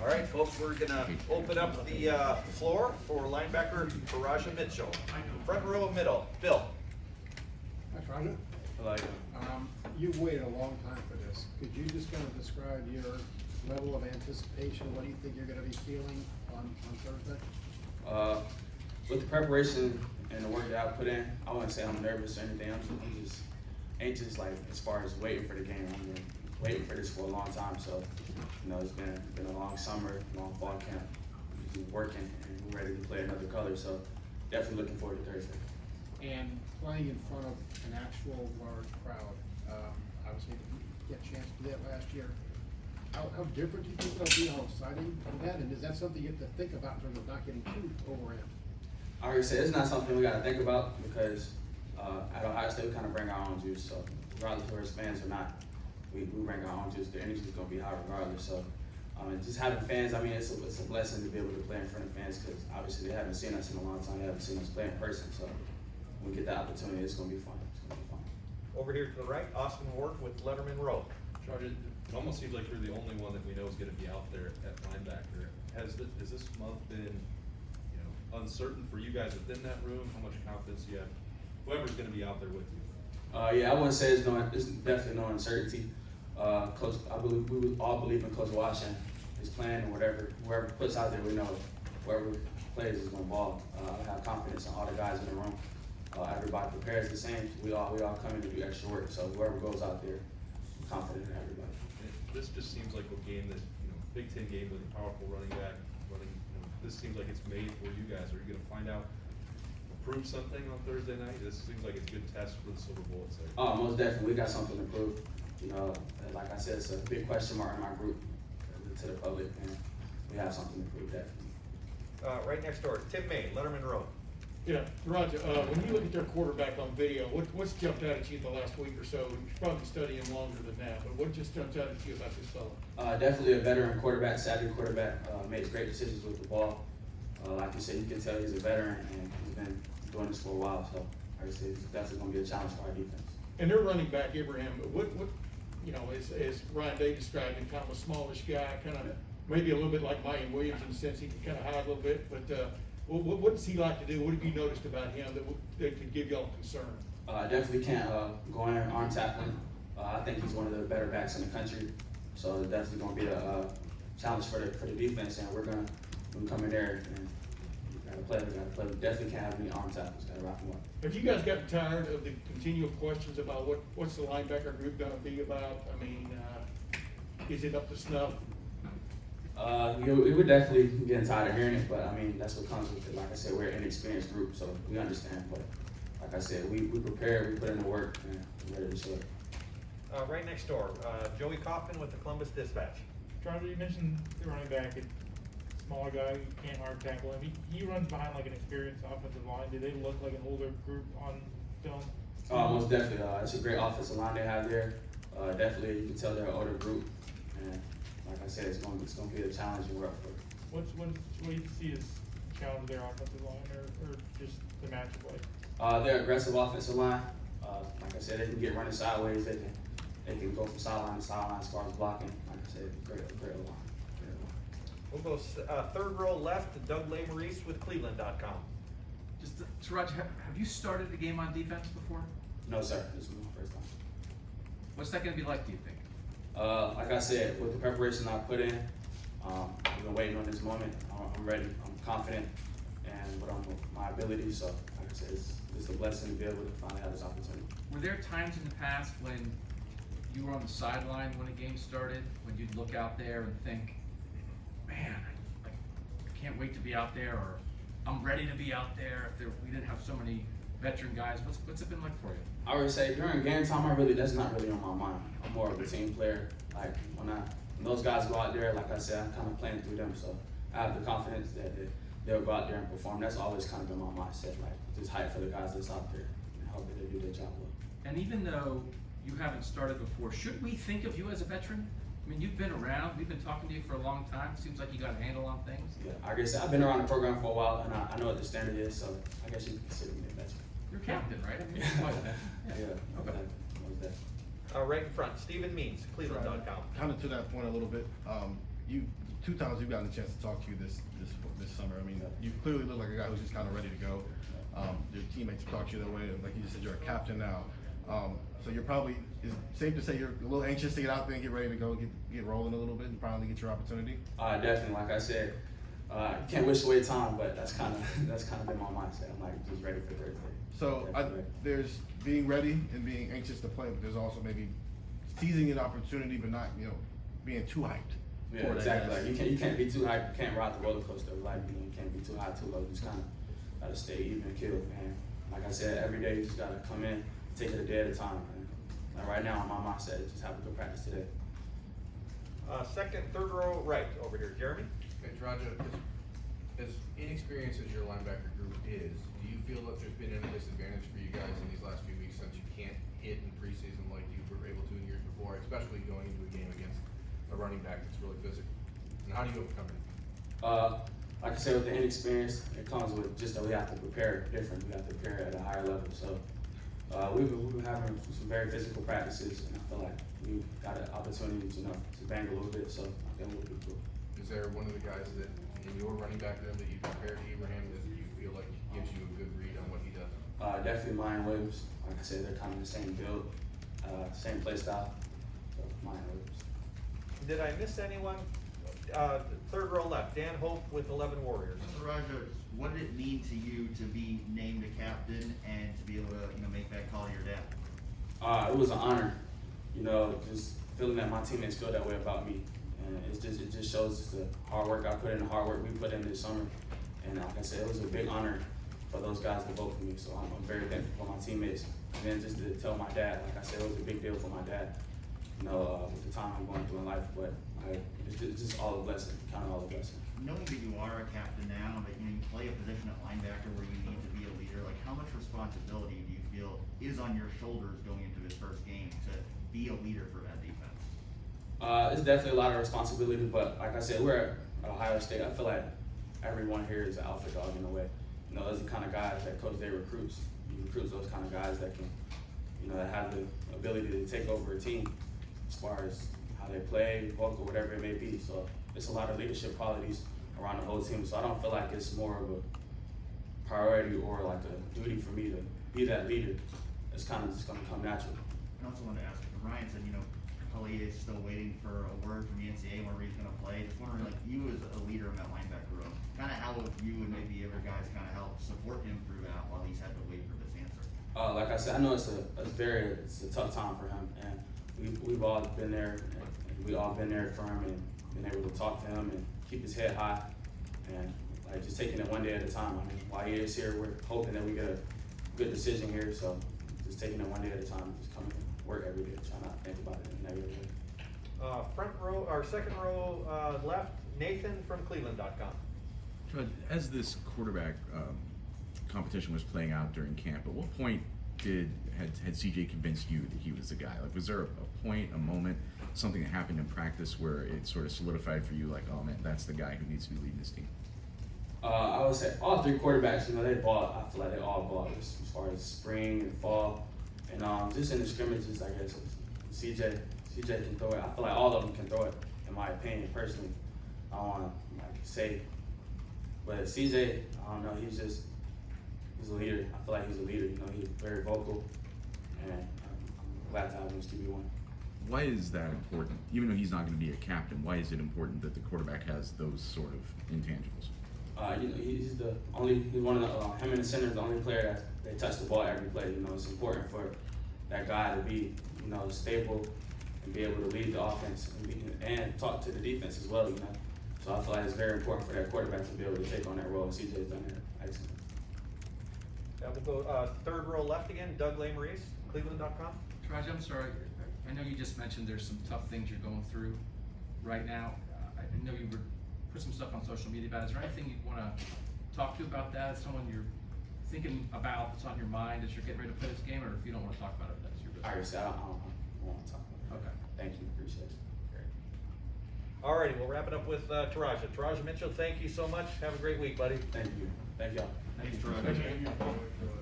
All right, folks, we're gonna open up the floor for linebacker Teradja Mitchell. Front row, middle. Bill. Hi, Teradja. Hello. You've waited a long time for this. Could you just kind of describe your level of anticipation? What do you think you're going to be feeling on Thursday? With the preparation and the work that I put in, I wouldn't say I'm nervous or anything. I'm just anxious, like as far as waiting for the game. I've been waiting for this for a long time. So, you know, it's been a long summer, long fall camp. We've been working and we're ready to play another color. So, definitely looking forward to Thursday. And playing in front of an actual large crowd, obviously you didn't get a chance to do that last year. How different do you think that'll be? How exciting is that? And is that something you have to think about in terms of not getting too overramped? I already said it's not something we got to think about because at Ohio State we kind of bring our own juice. So regardless of where it's fans or not, we bring our own juice. The energy is going to be high regardless. So and just having fans, I mean, it's a blessing to be able to play in front of fans because obviously they haven't seen us in a long time. They haven't seen us play in person. So when we get that opportunity, it's going to be fun. It's going to be fun. Over here to the right, Austin Ward with Letterman Row. Teradja, it almost seems like you're the only one that we know is going to be out there at linebacker. Has this month been, uncertain for you guys within that room? How much confidence do you have? Whoever's going to be out there with you. Yeah, I wouldn't say there's definitely no uncertainty. Coach, I believe we would all believe in Coach Washington, his plan, and whoever puts out there, we know whoever plays is going to ball. I have confidence in all the guys in the room. Everybody prepares the same. We all come in to do extra work. So whoever goes out there, I'm confident in everybody. This just seems like a game that, Big Ten game with a powerful running back. This seems like it's made for you guys. Are you going to find out, prove something on Thursday night? This seems like it's a good test for the Silver Bullets. Most definitely, we got something to prove. Like I said, it's a big question mark in our group to the public, and we have something to prove definitely. Right next door, Tim May, Letterman Row. Yeah, Roger, when you look at their quarterback on video, what's jumped out at you in the last week or so? You've probably been studying longer than that, but what just jumped out at you about this fellow? Definitely a veteran quarterback, savvy quarterback, makes great decisions with the ball. Like you said, you can tell he's a veteran and he's been doing this for a while, so like I said, it's definitely going to be a challenge for our defense. And their running back, Abraham, as Ryan Day described him, kind of a smallish guy, kind of maybe a little bit like Mike Williams in the sense he can kind of hide a little bit, but what does he like to do? What have you noticed about him that could give y'all concern? Definitely can't go in arm tackling. I think he's one of the better backs in the country, so it's definitely going to be a challenge for the defense, and we're going to come in there and we got to play. We definitely can't have any arm tackles. Got to rock them up. Have you guys gotten tired of the continual questions about what's the linebacker group going to be about? I mean, is it up to snuff? We were definitely getting tired of hearing it, but I mean, that's what comes with it. Like I said, we're an inexperienced group, so we understand. But like I said, we prepared, we put in the work, and we're ready to show it. Right next door, Joey Kaufman with the Columbus Dispatch. Charlie, you mentioned the running back, a smaller guy, you can't hard tackle him. He runs behind like an experienced offensive line. Do they look like an older group on film? Most definitely. It's a great offensive line they have there. Definitely, you can tell they're an older group, and like I said, it's going to be a challenge and we're up for it. What do you see as challenge their offensive line or just the matchup like? They're aggressive offensive line. Like I said, they can get running sideways. They can go from sideline to sideline as far as blocking. Like I said, great line. We'll go third row left, Doug Maurice with Cleveland.com. Just Teradja, have you started a game on defense before? No, sir. This is my first time. What's that going to be like, do you think? Like I said, with the preparation I put in, I've been waiting on this moment. I'm ready. I'm confident, and with my ability. So, like I said, it's a blessing to be able to finally have this opportunity. Were there times in the past when you were on the sideline when a game started, when you'd look out there and think, man, I can't wait to be out there, or I'm ready to be out there if we didn't have so many veteran guys? What's it been like for you? I would say during game time, that's not really on my mind. I'm more of a team player. Like when those guys go out there, like I said, I'm kind of playing through them. So I have the confidence that they'll go out there and perform. That's always kind of been my mindset, like just hype for the guys that's out there and hope that they do their job well. And even though you haven't started before, should we think of you as a veteran? I mean, you've been around. We've been talking to you for a long time. Seems like you got a handle on things. Yeah, I guess I've been around the program for a while, and I know what the standard is. So I guess you can consider me a veteran. You're a captain, right? I mean, Yeah. Okay. Right in front, Stephen Means, Cleveland.com. Kind of to that point a little bit, you 2 times we've gotten a chance to talk to you this summer. I mean, you clearly look like a guy who's just kind of ready to go. Your teammates have talked to you that way. Like you just said, you're a captain now. So you're probably, it's safe to say you're a little anxious to get out there and get ready to go, get rolling a little bit and finally get your opportunity? Definitely, like I said, can't wish away time, but that's kind of been my mindset. I'm like just ready for Thursday. So there's being ready and being anxious to play, but there's also maybe seizing an opportunity, but not, being too hyped. Yeah, exactly. Like you can't be too hyped. You can't ride the roller coaster of life. You can't be too high, too low. You just kind of gotta stay even keeled, man. Like I said, every day you just gotta come in, take it a day at a time. Man. Like right now, my mindset is just have a good practice today. Second, third row right over here, Jeremy. Okay, Teradja, as inexperienced as your linebacker group is, do you feel that there's been any disadvantage for you guys in these last few weeks since you can't hit in preseason like you were able to in years before, especially going into a game against a running back that's really physical? And how do you overcome it? Like I said, with the inexperience, it comes with just that we have to prepare different. We have to prepare at a higher level. So we've been having some very physical practices, and I feel like we got an opportunity to bang a little bit. So I think we'll be cool. Is there one of the guys that in your running back room that you compare to Abraham that you feel like gives you a good read on what he does? Definitely Mayan Williams. Like I said, they're kind of the same build, same play style. So Mayan Williams. Did I miss anyone? Third row left, Dan Hope with 11 Warriors. Teradja, what did it mean to you to be named a captain and to be able to, make that call to your dad? It was an honor, just feeling that my teammates feel that way about me. And it just shows the hard work I put in, the hard work we put in this summer. And like I said, it was a big honor for those guys to vote for me. So I'm very thankful for my teammates. And then just to tell my dad, like I said, it was a big deal for my dad, with the time I'm going through in life. But it's just all a blessing, kind of all a blessing. Knowing that you are a captain now, that you play a position at linebacker where you need to be a leader, like how much responsibility do you feel is on your shoulders going into this first game to be a leader for that defense? It's definitely a lot of responsibility, but like I said, we're at Ohio State. I feel like everyone here is an alpha dog in a way. Those are the kind of guys that Coach Day recruits. He recruits those kind of guys that can, that have the ability to take over a team as far as how they play, vocal, whatever it may be. So it's a lot of leadership qualities around the whole team. So I don't feel like it's more of a priority or like a duty for me to be that leader. It's kind of just going to come natural. I also wanted to ask, Ryan said, Khalid is still waiting for a word from the NCAA where he's going to play. Just wondering, like, you as a leader in that linebacker room, kind of how would you and maybe other guys kind of help support him through that while he's had to wait for this answer? Like I said, I know it's a tough time for him, and we've all been there, and we all been there for him, and been able to talk to him and keep his head high, and like just taking it one day at a time. I mean, while he is here, we're hoping that we get a good decision here. So just taking it one day at a time, just coming to work every day, trying not to think about it in a negative way. Front row, or second row left, Nathan from Cleveland.com. As this quarterback competition was playing out during camp, at what point had CJ convinced you that he was the guy? Like, was there a point, a moment, something that happened in practice where it sort of solidified for you, like, oh man, that's the guy who needs to be leading this team? I would say all three quarterbacks, they ball. I feel like they all ball as far as spring and fall, and just in the scrimmages, I guess CJ can throw it. I feel like all of them can throw it, in my opinion, personally. I don't want to say, but CJ, I don't know. He's a leader. I feel like he's a leader. He's very vocal, and I'm glad to have him as QB1. Why is that important? Even though he's not going to be a captain, why is it important that the quarterback has those sort of intangibles? He's one of the, him and the center is the only player that they touch the ball every play. It's important for that guy to be, stable and be able to lead the offense and talk to the defense as well, So I feel like it's very important for that quarterback to be able to take on that role, and CJ's done that excellent. That will go third row left again, Doug Lesmerises, Cleveland.com. Teradja, I'm sorry, I know you just mentioned there's some tough things you're going through right now. I know you put some stuff on social media about it. Is there anything you'd want to talk to about that? Someone you're thinking about that's on your mind as you're getting ready to play this game, or if you don't want to talk about it, that's your business? I don't want to talk about it. Okay. Thank you, appreciate it. Alrighty, we'll wrap it up with Teradja. Teradja Mitchell, thank you so much. Have a great week, buddy. Thank you. Thank y'all. Thanks, Teradja.